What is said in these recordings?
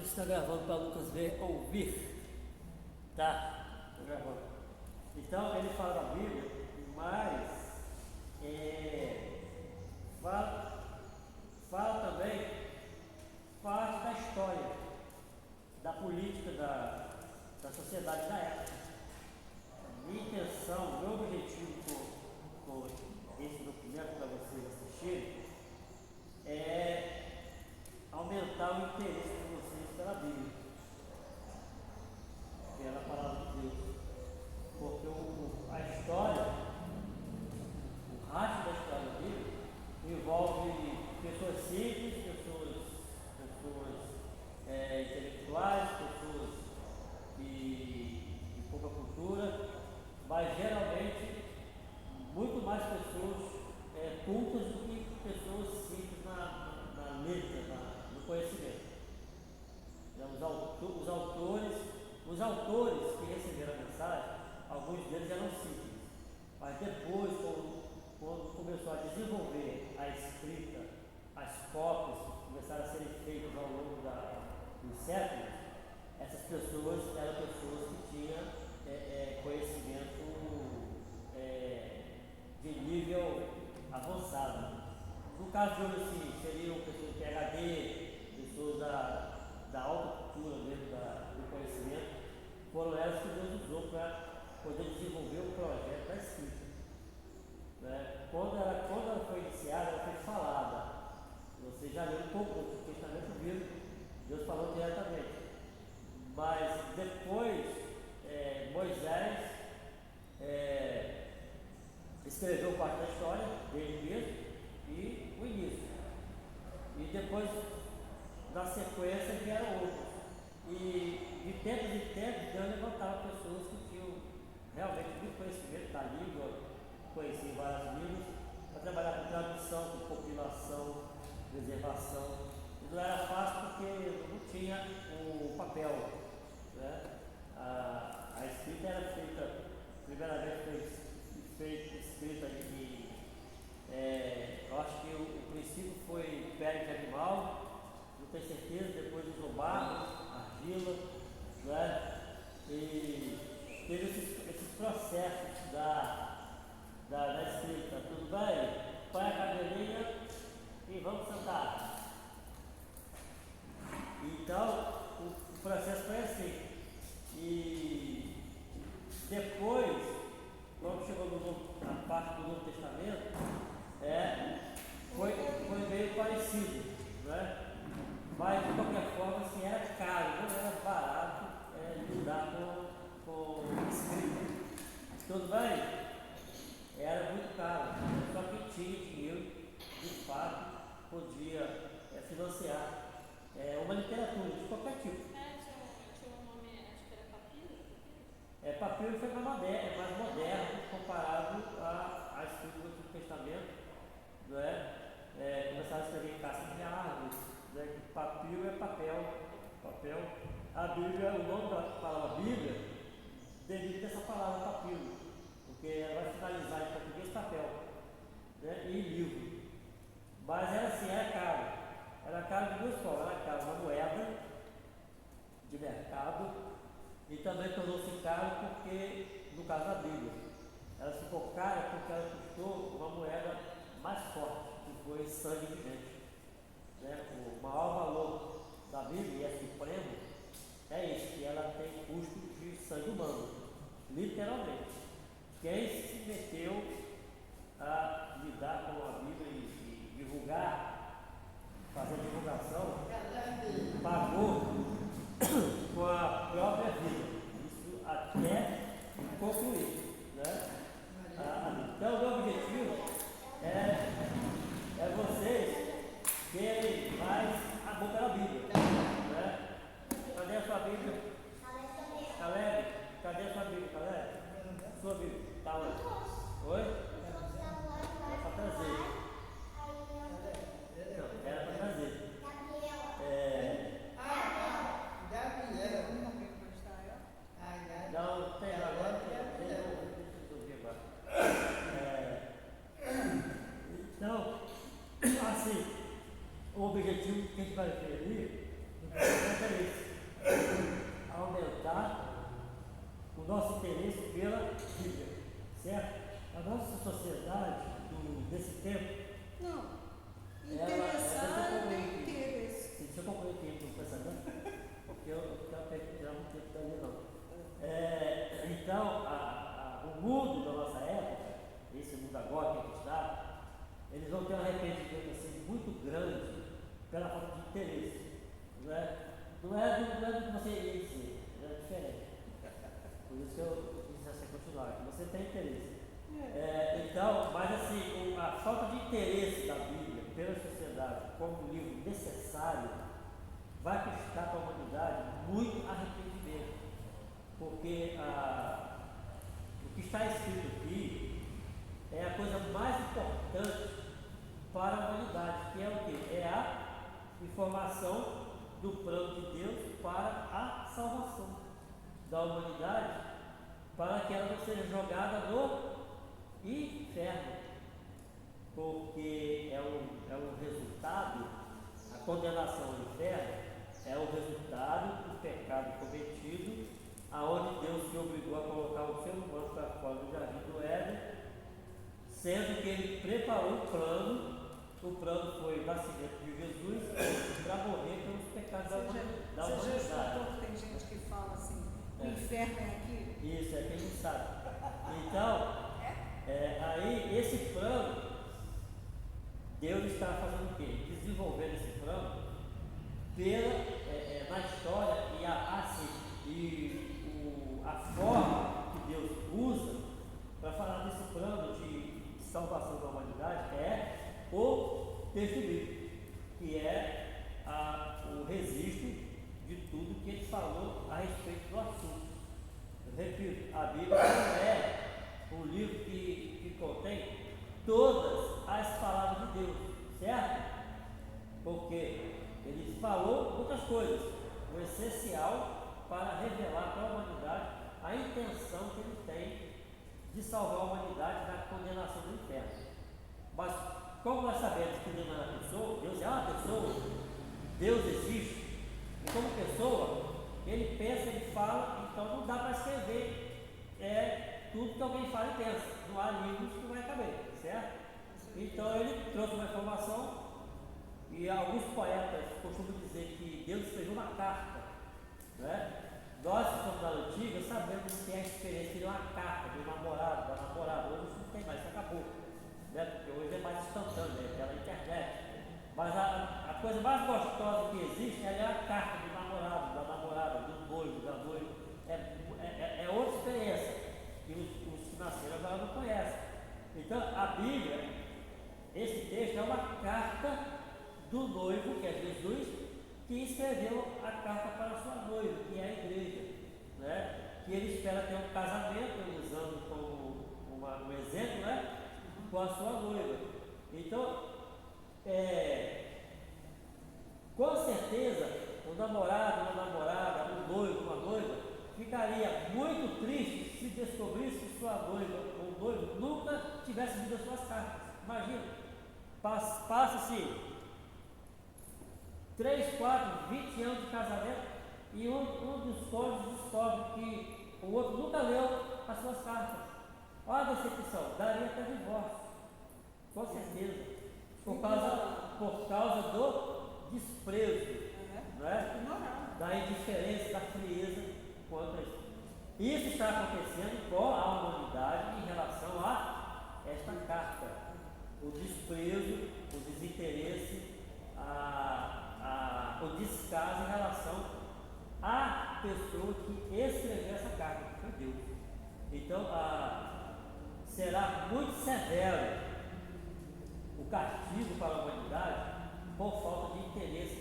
está gravando para Lucas ver, ouvir. Tá, tô gravando. Então ele fala da Bíblia, mas fala também parte da história, da política da sociedade da época. Minha intenção, meu objetivo com esse documento para vocês assistirem é aumentar o interesse de vocês pela Bíblia, pela palavra de Deus, porque a história, o rastro da história da Bíblia envolve pessoas simples, pessoas intelectuais, pessoas de pouca cultura, mas geralmente muito mais pessoas cultas do que pessoas simples na letra, no conhecimento. Os autores que receberam a mensagem, alguns deles eram simples, mas depois, quando começou a desenvolver a escrita, as cópias começaram a serem feitas ao longo dos séculos, essas pessoas eram pessoas que tinham conhecimento de nível avançado. No caso de hoje, assim, seriam pessoas de PhD, pessoas da alta cultura mesmo, do conhecimento, foram elas que Deus usou para poder desenvolver o projeto da escrita. Né? Quando ela foi iniciada, ela foi falada. Você já leu um pouco do Testamento Bíblico, Deus falou diretamente. Mas depois, Moisés escreveu parte da história dele mesmo e o início. E depois, na sequência, vieram outros. E de tempos em tempos, Deus levantava pessoas que tinham realmente muito conhecimento da língua, conheciam várias línguas, para trabalhar com tradução, com compilação, preservação. E não era fácil porque não tinha o papel. Né? A escrita era feita, primeiramente foi escrita eu acho que o princípio foi pele de animal, não tenho certeza, depois usou barro, argila, né? E teve esses processos da escrita. Tudo bem? Põe a cadeirinha e vamos sentar. Então, o processo foi assim. E depois, quando chegou na parte do Novo Testamento, foi meio parecido, né? Mas de qualquer forma, assim, era caro, não era barato lidar com escrita. Tudo bem? Era muito caro, só que tinha dinheiro, de fato, podia financiar uma literatura de qualquer tipo. Tinha um nome, acho que era papiro. Papiro foi mais moderno comparado à escrita do Antigo Testamento, não é? Começaram a escrever em casca de árvores, né? Papiro é papel. A Bíblia, o nome da palavra Bíblia, devido a essa palavra papiro, porque ela vai finalizar em português papel, né? E livro. Mas era assim, era caro. Era caro de duas formas, era caro uma moeda de mercado e também tornou-se caro porque, no caso da Bíblia, ela ficou cara porque ela custou uma moeda mais forte, que foi sangue de gente. Né? O maior valor da Bíblia, e é supremo, é isso, que ela tem custo de sangue humano, literalmente. Quem se meteu a lidar com a Bíblia e divulgar, fazer a divulgação, pagou com a própria vida, isso até concluir. Né? Então, o meu objetivo é vocês terem mais amor pela Bíblia. Né? Cadê a sua Bíblia? Caleb, cadê a sua Bíblia, Caleb? Sua Bíblia, tá onde? Oi? É para trazer. Não, era para trazer. Não, tem agora, deixa eu ver agora. Então, assim, o objetivo que a gente vai ter ali, no projeto é esse. nosso interesse pela Bíblia, certo? A nossa sociedade desse tempo, Não. Deixa Interessado tem interesse. eu concluir aqui no pensamento, porque eu quero tirar muito tempo dali não. Então, o mundo da nossa época, esse mundo agora que a gente está, eles vão ter um arrependimento assim, muito grande pela falta de interesse. Não é do que você ia dizer, é diferente. Por isso que eu quis assim continuar, que você tem interesse. Então, mas assim, a falta de interesse da Bíblia pela sociedade como um livro necessário vai custar para a humanidade muito arrependimento, porque o que está escrito aqui é a coisa mais importante para a humanidade, que é o quê? É a informação do plano de Deus para a salvação da humanidade, para que ela não seja jogada no inferno, porque é o resultado, a condenação ao inferno é o resultado do pecado cometido, aonde Deus se obrigou a colocar o ser humano para fora do jardim do Éden, sendo que ele preparou o plano foi o nascimento de Jesus para morrer pelos pecados da humanidade. Você já escutou que tem gente que fala assim, o inferno é aqui? Isso, é quem não sabe. Então, aí esse plano, Deus está fazendo o quê? Desenvolvendo esse plano na história a forma que Deus usa para falar desse plano de salvação da humanidade é o texto bíblico, que é o registro de tudo que ele falou a respeito do assunto. Eu repito, a Bíblia não é um livro que contém todas as palavras de Deus, certo? Porque ele falou muitas coisas, o essencial para revelar para a humanidade a intenção que ele tem de salvar a humanidade da condenação do inferno. Mas como nós sabemos que Deus não é uma pessoa, Deus é uma pessoa, Deus existe, e como pessoa, ele pensa, ele fala, então não dá para escrever tudo que alguém fala e pensa, não há livros que vai caber, certo? Então ele trouxe uma informação, e alguns poetas costumam dizer que Deus escreveu uma carta, né? Nós que somos da antiga sabemos que é a experiência de uma carta, do namorado, da namorada, hoje isso não tem mais, isso acabou. Né? Porque hoje é mais instantâneo, pela internet. Mas a coisa mais gostosa que existe é a carta do namorado, da namorada, do noivo, da noiva. É outra experiência que os que nasceram agora não conhecem. Então a Bíblia, esse texto é uma carta do noivo, que é Jesus, que escreveu a carta para a sua noiva, que é a igreja, né? Que ele espera ter um casamento, usando como um exemplo, né? Com a sua noiva. Então, com certeza, o namorado, uma namorada, um noivo, uma noiva, ficaria muito triste se descobrisse que sua noiva ou noivo nunca tivesse lido as suas cartas. Imagina, passa-se 3, 4, 20 anos de casamento e um dos cônjuges descobre que o outro nunca leu as suas cartas. Olha a decepção, daria até divórcio, com certeza, por causa do desprezo, né? Da indiferença, da frieza quanto a isso. Isso está acontecendo com a humanidade em relação a esta carta. O desprezo, o desinteresse, o descaso em relação à pessoa que escreveu essa carta, que foi Deus. Então, será muito severo o castigo para a humanidade por falta de interesse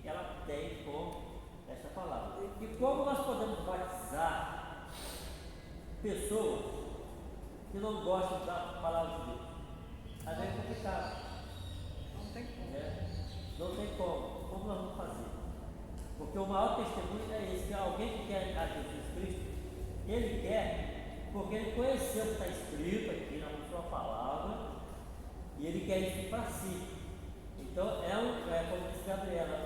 que ela tem com esta palavra. E como nós podemos batizar pessoas que não gostam da palavra de Deus? Às vezes é complicado. Não tem como. Não tem como. Como nós vamos fazer? Porque o maior testemunho é esse, que alguém que quer a Jesus Cristo, ele quer porque ele conheceu o que está escrito aqui na sua palavra e ele quer isso para si. Então, como disse Gabriela,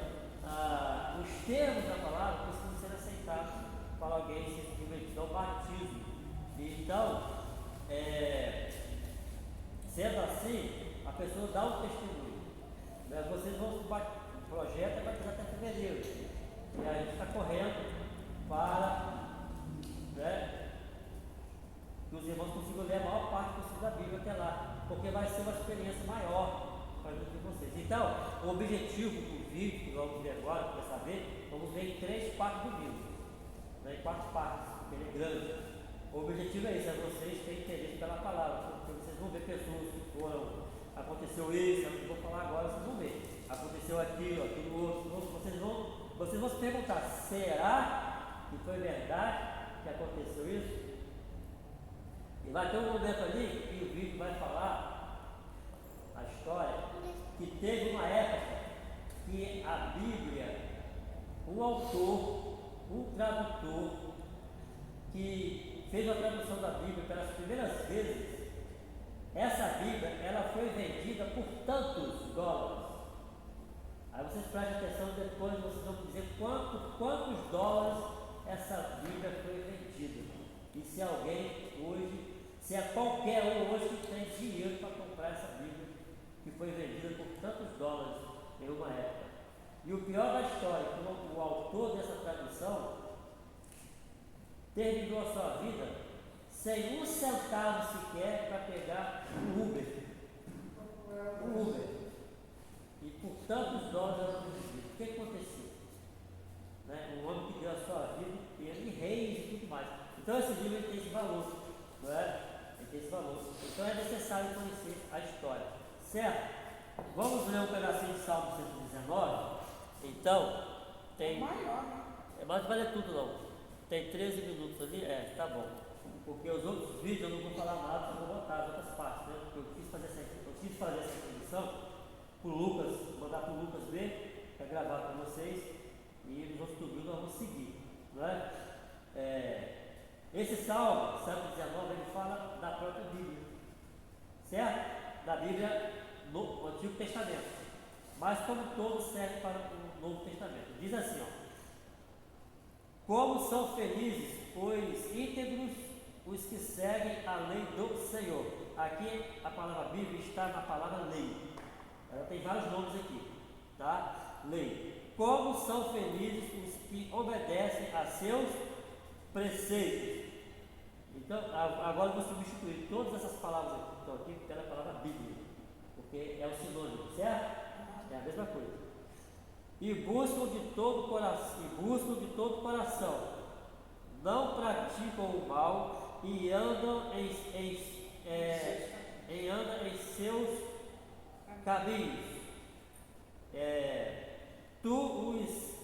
os termos da palavra precisam ser aceitados para alguém se simplesmente não batismo. Então, sendo assim, a pessoa dá um testemunho. Né? Vocês vão, o projeto vai batizar até fevereiro. E a gente está correndo para, né, que os irmãos consigam ler a maior parte possível da Bíblia até lá, porque vai ser uma experiência maior para vocês. Então, o objetivo do vídeo que vamos ver agora, para saber, vamos ver em 3 partes do vídeo, né, em 4 partes, porque ele é grande. O objetivo é isso, é vocês terem interesse pela palavra, porque vocês vão ver pessoas que foram, aconteceu isso, eu não vou falar agora, vocês vão ver, aconteceu aquilo outro, vocês vão se perguntar, será que foi verdade que aconteceu isso? E vai ter um momento ali que o vídeo vai falar a história que teve uma época que a Bíblia, um autor, um tradutor que fez a tradução da Bíblia pelas primeiras vezes, essa Bíblia ela foi vendida por tantos dólares. Aí vocês prestem atenção, depois vocês vão dizer quantos dólares essa Bíblia foi vendida. E se alguém hoje, se é qualquer um hoje que tem dinheiro para comprar essa Bíblia, que foi vendida por tantos dólares em uma época. E o pior da história, que o autor dessa tradução terminou a sua vida sem um centavo sequer para pegar um Uber. E por tantos dólares ela foi vendida. O que aconteceu? Né? Um homem que deu a sua vida inteira em reis e tudo mais. Então esse livro tem esse valor, não é? Ele tem esse valor. Então é necessário conhecer a história. Certo? Vamos ler um pedacinho de Salmo 119? Então, tem. Maior, né? Mas não vai ler tudo não. Tem 13 minutos ali? Tá bom. Porque os outros vídeos eu não vou falar nada, eu vou botar as outras partes, né? Porque eu quis fazer essa introdução para o Lucas, mandar para o Lucas ver, para gravar para vocês, e nos outros vídeos nós vamos seguir. Não é? Esse Salmo 119 ele fala da própria Bíblia, certo? Da Bíblia no Antigo Testamento, mas como todo serve para o Novo Testamento. Diz assim, ó: como são felizes os íntegros os que seguem a lei do Senhor. Aqui a palavra Bíblia está na palavra lei. Ela tem vários nomes aqui, tá? Lei. Como são felizes os que obedecem a seus preceitos. Então, agora eu vou substituir todas essas palavras que estão aqui pela palavra Bíblia, porque é o sinônimo, certo? É a mesma coisa. E buscam de todo coração, não praticam o mal e andam em seus caminhos. Tu os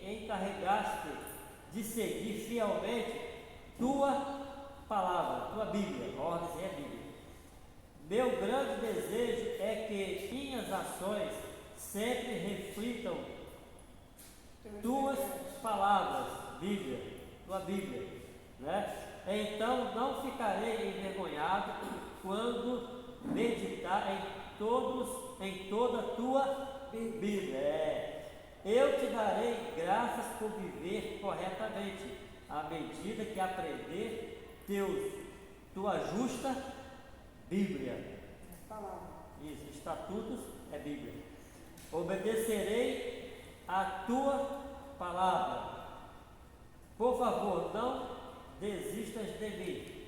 encarregaste de seguir fielmente tua palavra, tua Bíblia, a ordem é a Bíblia. Meu grande desejo é que minhas ações sempre reflitam tuas palavras, Bíblia, tua Bíblia, né? Então não ficarei envergonhado quando meditar em toda a tua Bíblia. Eu te darei graças por viver corretamente, à medida que aprender tua justa Bíblia. Isso, estatutos é Bíblia. Obedecerei a tua palavra. Por favor, não desistas de mim.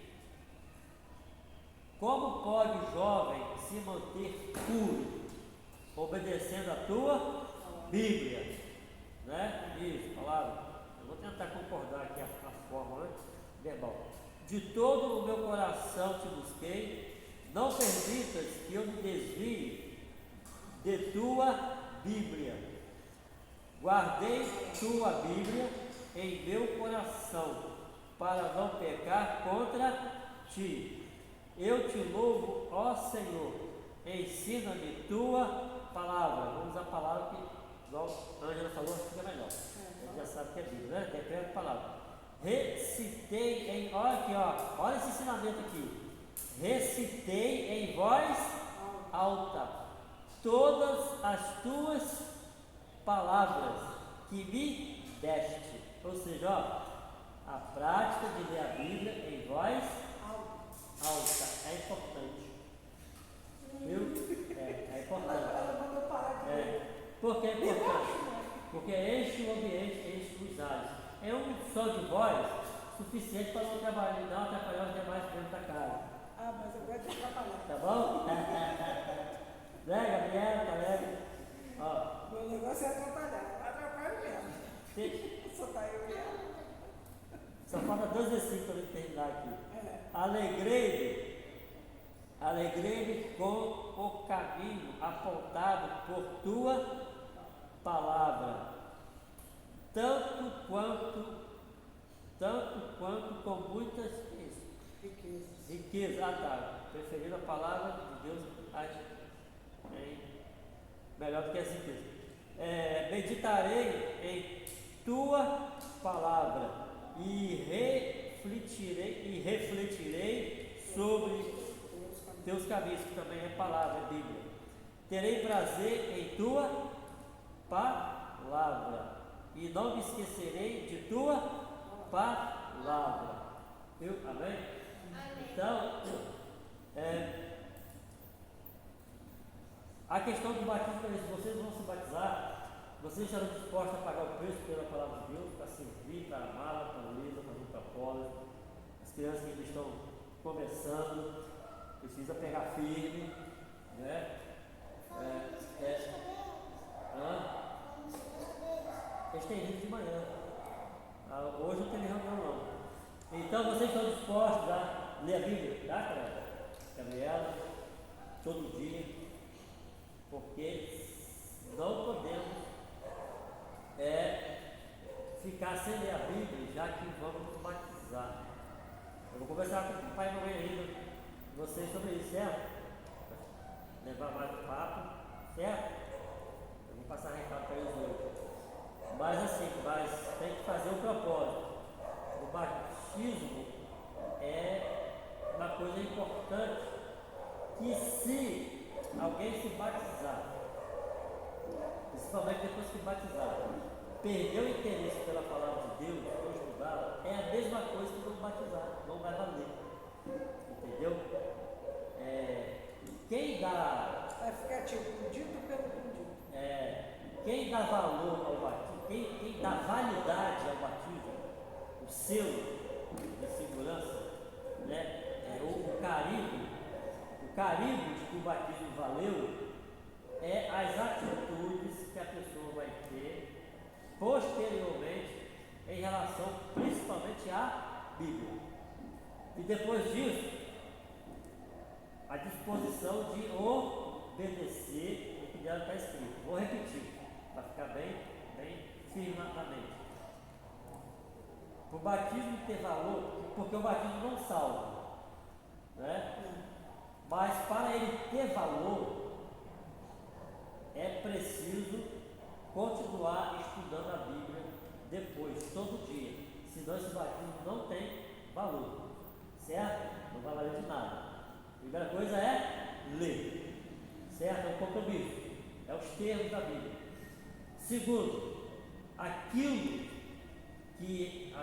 Como pode o jovem se manter puro? Obedecendo a tua Bíblia, né? Isso, palavra. Eu vou tentar concordar aqui a forma, né? Verbal. De todo o meu coração te busquei, não permitas que eu me desvie de tua Bíblia. Guardei tua Bíblia em meu coração, para não pecar contra ti. Eu te louvo, ó Senhor, ensina-me tua palavra. Vamos usar a palavra que a Ângela falou, acho que é melhor. Você já sabe que é Bíblia, né? Decreto a palavra. Recitei em, olha aqui, olha esse ensinamento aqui. Recitei em voz alta todas as tuas palavras que me deste. Ou seja, A prática de ler a Bíblia em voz Alto. alta é importante. Viu? É importante. Ela mandou parar de ler. Por que é importante? Porque enche o ambiente, enche os ares. É um som de voz suficiente para não atrapalhar os demais membros da casa. Ah, mas eu gosto de trabalhar. Tá bom? Né, Gabriela, colega? Ó, Meu negócio é atrapalhar. Eu atrapalho mesmo. Só tá eu e ela. só falta 2 versículos para eu terminar aqui. É. Alegrei-me com o caminho apontado por tua palavra, tanto quanto com muitas riquezas. Preferindo a palavra de Deus melhor do que as riquezas. Meditarei em tua palavra e refletirei sobre teus caminhos, que também é palavra, é Bíblia. Terei prazer em tua palavra e não me esquecerei de tua palavra. Viu? Amém? Então, a questão do batismo é isso. Vocês vão se batizar, vocês estarão dispostos a pagar o preço pela palavra de Deus, para servir, para amá-la, para lê-la, para o propósito. As crianças que ainda estão começando, precisa pegar firme, né? Eles têm livro de manhã. Hoje não tem reunião não. Então vocês estão dispostos a ler a Bíblia, tá, Gabriela? Todo dia. Porque não podemos ficar sem ler a Bíblia, já que vamos batizar. Eu vou conversar com o pai e mamãe ainda, vocês sobre isso, certo? Levar mais o papo, certo? Eu vou passar recado para eles hoje. Mas tem que fazer o propósito. O batismo é uma coisa importante, que se alguém se batizar, principalmente depois que batizar, perdeu o interesse pela palavra de Deus, ou estudá-la, é a mesma coisa que não batizar, não vai valer. Entendeu? Quem dá. Vai ficar tipo dito pelo dito. Quem dá valor ao batismo, quem dá validade ao batismo, o selo de segurança, né? O carimbo de que o batismo valeu, é as atitudes que a pessoa vai ter posteriormente em relação principalmente à Bíblia. E depois disso, a disposição de obedecer o que dela está escrito. Vou repetir, para ficar bem firme na mente. O batismo ter valor, porque o batismo não salva, né? Mas para ele ter valor, é preciso continuar estudando a Bíblia depois, todo dia. Senão esse batismo não tem valor, certo? Não vai valer de nada. A primeira coisa é ler, certo? É um compromisso, é os termos da Bíblia. Segundo, aquilo que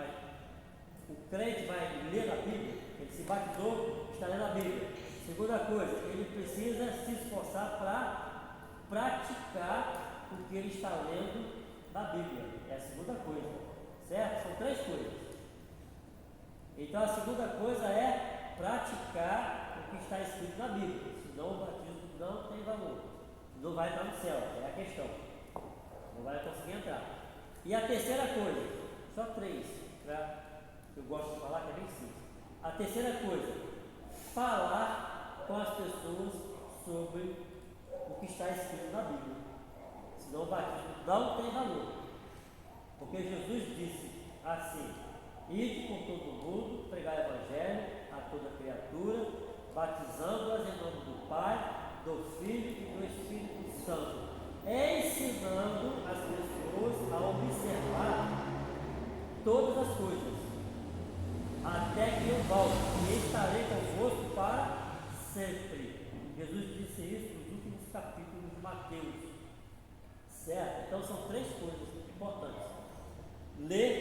o crente vai ler na Bíblia, ele se batizou, está lendo a Bíblia. Segunda coisa, ele precisa se esforçar para praticar o que ele está lendo na Bíblia. É a segunda coisa, certo? São 3 coisas. Então a segunda coisa é praticar o que está escrito na Bíblia, senão o batismo não tem valor, não vai entrar no céu, é a questão, não vai conseguir entrar. E a terceira coisa, só 3, que eu gosto de falar, que é bem simples. A terceira coisa, falar com as pessoas sobre o que está escrito na Bíblia, senão o batismo não tem valor, porque Jesus disse assim: ide por todo mundo, pregar o Evangelho a toda criatura, batizando-as em nome do Pai, do Filho e do Espírito Santo, ensinando as pessoas a observar todas as coisas, até que eu volte, e estarei convosco para sempre. Jesus disse isso nos últimos capítulos de Mateus, certo? Então são 3 coisas muito importantes: ler,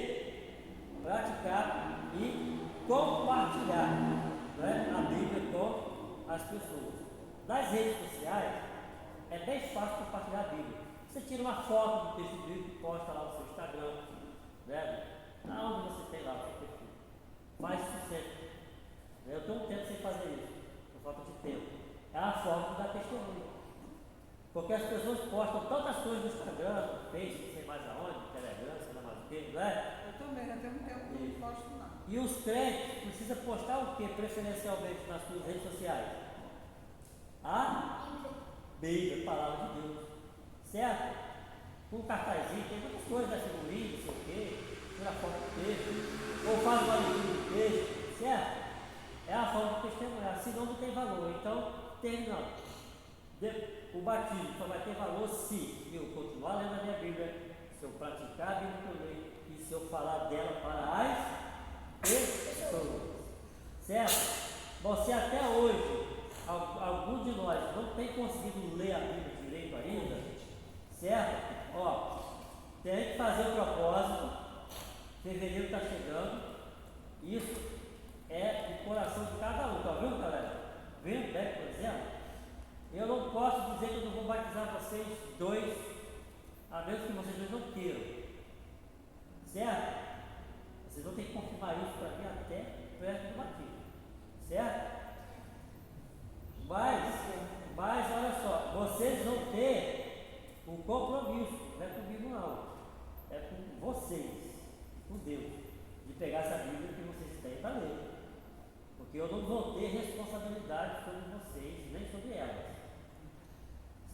praticar e compartilhar, né, a Bíblia com as pessoas. Nas redes sociais é bem fácil compartilhar a Bíblia. Você tira uma foto do texto bíblico e posta lá no seu Instagram, né? Aonde você tem lá o seu perfil. Faz isso sempre. Eu estou um tempo sem fazer isso, por falta de tempo. É a forma de dar testemunho. Porque as pessoas postam tantas coisas no Instagram, no Facebook, sei mais aonde, no Telegram, sei lá mais o que, não é? Eu também, já tem um tempo que eu não posto nada. E os crentes precisam postar o que preferencialmente nas suas redes sociais? A Bíblia, a palavra de Deus. Certo? Com um cartazinho, tem muitas coisas, né? Figurinha, não sei o quê, tira foto do texto, ou faz uma leitura do texto, certo? É a forma de testemunhar, senão não tem valor. Então, terminando. O batismo só vai ter valor se eu continuar lendo a minha Bíblia, se eu praticar a Bíblia que eu leio e se eu falar dela para as pessoas. Certo? Você até hoje, algum de nós não tem conseguido ler a Bíblia direito ainda, certo? Ó, tem que fazer o propósito. Fevereiro está chegando. Isso é o coração de cada um, tá vendo, galera? Vendo, né, por exemplo? Eu não posso dizer que eu não vou batizar vocês dois, a menos que vocês dois não queiram. Certo? Vocês vão ter que confirmar isso para mim até perto do batismo. Certo? Mas olha só, vocês vão ter um compromisso, não é comigo não, é com vocês, com Deus, de pegar essa Bíblia que vocês têm para ler. Porque eu não vou ter responsabilidade sobre vocês, nem sobre elas.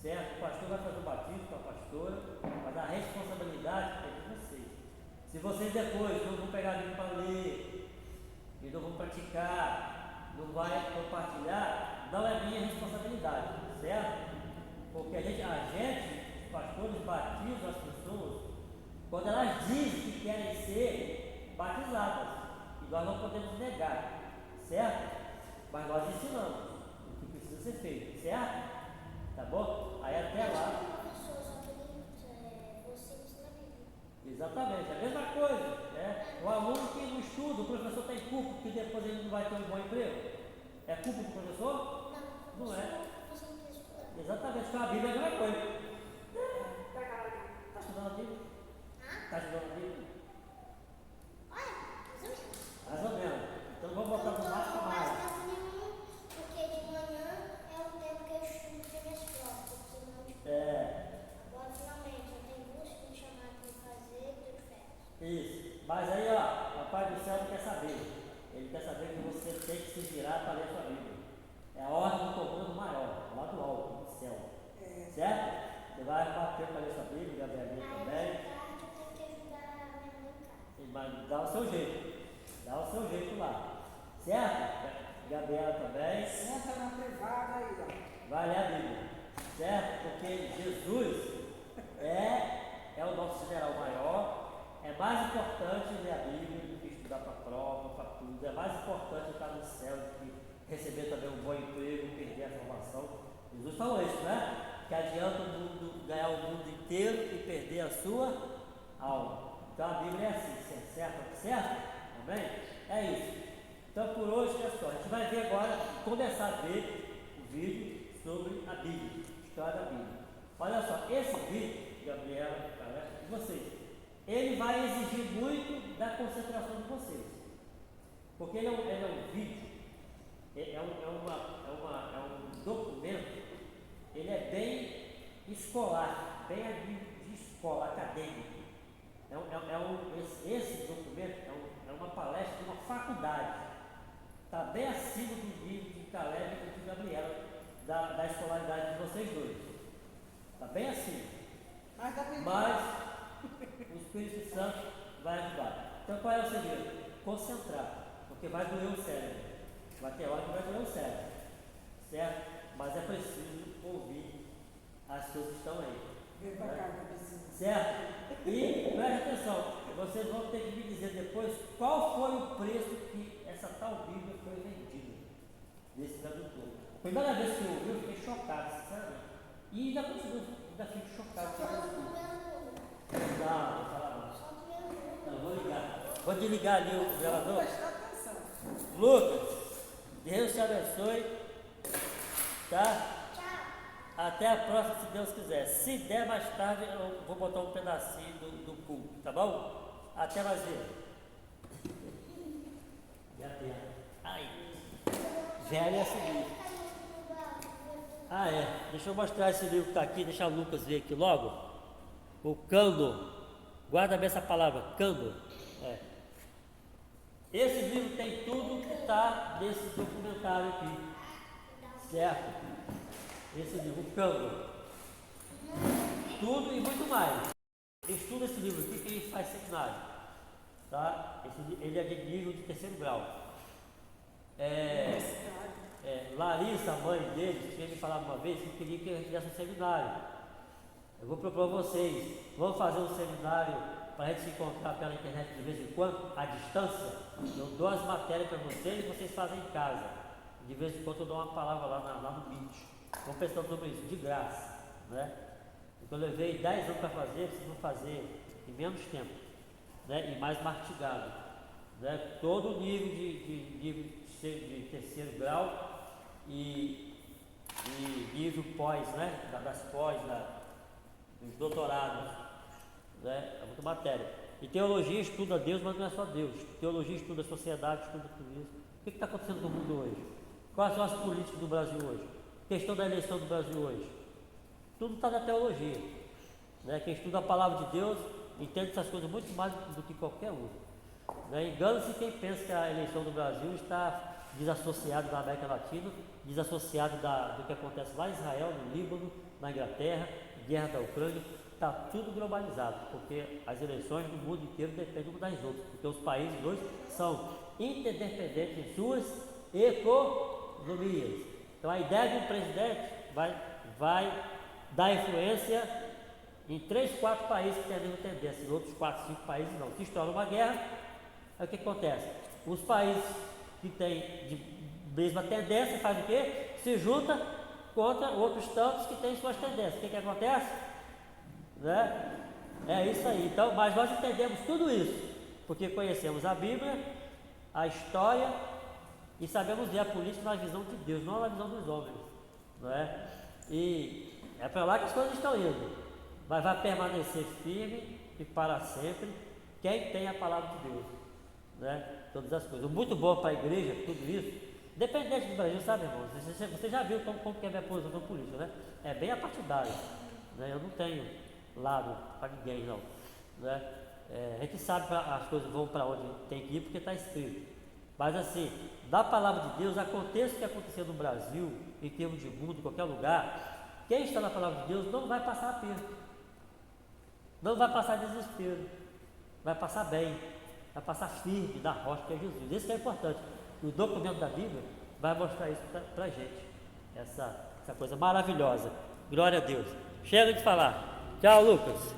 Certo? O pastor vai fazer o batismo com a pastora, mas a responsabilidade é de vocês. Se vocês depois não vão pegar a Bíblia para ler, e não vão praticar, não vai compartilhar, não é minha responsabilidade, certo? Porque a gente, os pastores batizam as pessoas quando elas dizem que querem ser batizadas. E nós não podemos negar, certo? Mas nós ensinamos o que precisa ser feito, certo? Tá bom? Aí até lá. Exatamente, é a mesma coisa, né? O aluno que não estuda, o professor tem culpa porque depois ele não vai ter um bom emprego. É culpa do professor? Não é. Exatamente, porque a Bíblia é a mesma coisa. Está estudando a Bíblia? Está estudando a Bíblia? Mais ou menos. Então vamos botar no máximo mais. Porque de manhã é o tempo que eu estudo para minhas provas. Agora finalmente eu tenho duas que me chamaram para fazer e tudo férias. Isso. Mas aí, ó, o Pai do Céu não quer saber. Ele quer saber que você tem que se virar para ler sua Bíblia. É a ordem do comando maior, lá do alto, do céu. Certo? Você vai bater para ler sua Bíblia, Gabriel também. Eu tenho que ajudar a minha mãe em casa. Mas dá o seu jeito. Dá o seu jeito lá. Certo? Gabriela também. Senta na privada aí, ó. Vai ler a Bíblia. Certo? Porque Jesus é o nosso general maior. É mais importante ler a Bíblia do que estudar para a prova, para tudo. É mais importante estar no céu do que receber também um bom emprego, perder a formação. Jesus falou isso, né? Que adianta o mundo ganhar o mundo inteiro e perder a sua alma. Então a Bíblia é assim, certo? Certo? Amém? É isso. Então por hoje é só. A gente vai ver agora, começar a ver o vídeo sobre a Bíblia, história da Bíblia. Olha só, esse vídeo, Gabriela, de vocês, ele vai exigir muito da concentração de vocês. Porque ele é um vídeo, é um documento, ele é bem escolar, bem de escola acadêmica. Esse documento é uma palestra de uma faculdade. Está bem acima do nível de Caleb e de Gabriela, da escolaridade de vocês dois. Está bem acima. Mas o Espírito Santo vai ajudar. Então qual é o segredo? Concentrar. Porque vai doer o cérebro. Vai ter hora que vai doer o cérebro. Certo? Mas é preciso ouvir as coisas que estão aí. Vem pra cá, certo? E preste atenção, vocês vão ter que me dizer depois qual foi o preço que essa tal Bíblia foi vendida desse tradutor. Primeira vez que eu ouvi, eu fiquei chocado, sinceramente. E ainda continuo, ainda fico chocado. Só que eu não tô vendo. Não, não fala não. Só que eu não. Não, vou ligar. Vou desligar ali o gravador. Prestar atenção. Lucas, Deus te abençoe. Tá? Até a próxima, se Deus quiser. Se der mais tarde, eu vou botar um pedacinho do culto, tá bom? Até mais ver. Ai, velho é assim. Ah, é. Deixa eu mostrar esse livro que está aqui. Deixa o Lucas ver aqui logo. O Cando. Guarda bem essa palavra, Cando. É. Esse livro tem tudo que está nesse documentário aqui. Certo? Esse livro, o Cando. Tudo e muito mais. Estuda esse livro aqui que ele faz seminário. Tá? Ele é de nível de 3º grau. Larissa, a mãe dele, tinha me falado uma vez que queria que a gente fizesse um seminário. Eu vou propor a vocês, vamos fazer um seminário para a gente se encontrar pela internet de vez em quando, à distância. Eu dou as matérias para vocês e vocês fazem em casa. De vez em quando eu dou uma palavra lá no Meet. Vamos pensando sobre isso, de graça. Né? Então eu levei 10 anos para fazer, vocês vão fazer em menos tempo. Né? E mais mastigado. Né? Todo o nível de 3º grau e nível pós, né? Das pós, dos doutorados, né? É muita matéria. E teologia estuda Deus, mas não é só Deus. Teologia estuda a sociedade, estuda tudo isso. O que está acontecendo no mundo hoje? Quais são as políticas do Brasil hoje? Questão da eleição do Brasil hoje. Tudo está na teologia. Né? Quem estuda a palavra de Deus entende essas coisas muito mais do que qualquer um. Né? Engana-se quem pensa que a eleição do Brasil está desassociado da América Latina, desassociado do que acontece lá em Israel, no Líbano, na Inglaterra, guerra da Ucrânia, está tudo globalizado, porque as eleições do mundo inteiro dependem umas das outras, porque os países hoje são interdependentes em suas economias. Então a ideia de um presidente vai dar influência em 3, 4 países que têm a mesma tendência, em outros 4, 5 países não. Se estoura uma guerra, aí o que acontece? Os países que têm de mesma tendência fazem o quê? Se junta contra outros tantos que têm suas tendências. O que acontece? Né? É isso aí. Então, mas nós entendemos tudo isso, porque conhecemos a Bíblia, a história e sabemos ver a política na visão de Deus, não na visão dos homens. Não é? E é para lá que as coisas estão indo, mas vai permanecer firme e para sempre quem tem a palavra de Deus. Né? Todas as coisas. Muito bom para a igreja, tudo isso, dependente do Brasil, sabe, irmão? Você já viu como que é a minha posição política, né? É bem apartidária. Né? Eu não tenho lado para ninguém, não. Né? A gente sabe que as coisas vão para onde tem que ir porque está escrito. Mas assim, da palavra de Deus, aconteça o que acontecer no Brasil, em termos de mundo, em qualquer lugar, quem está na palavra de Deus não vai passar aperto, não vai passar desespero, vai passar bem, vai passar firme na rocha que é Jesus. Isso que é importante. O documento da Bíblia vai mostrar isso para a gente, essa coisa maravilhosa. Glória a Deus. Chega de falar. Tchau, Lucas.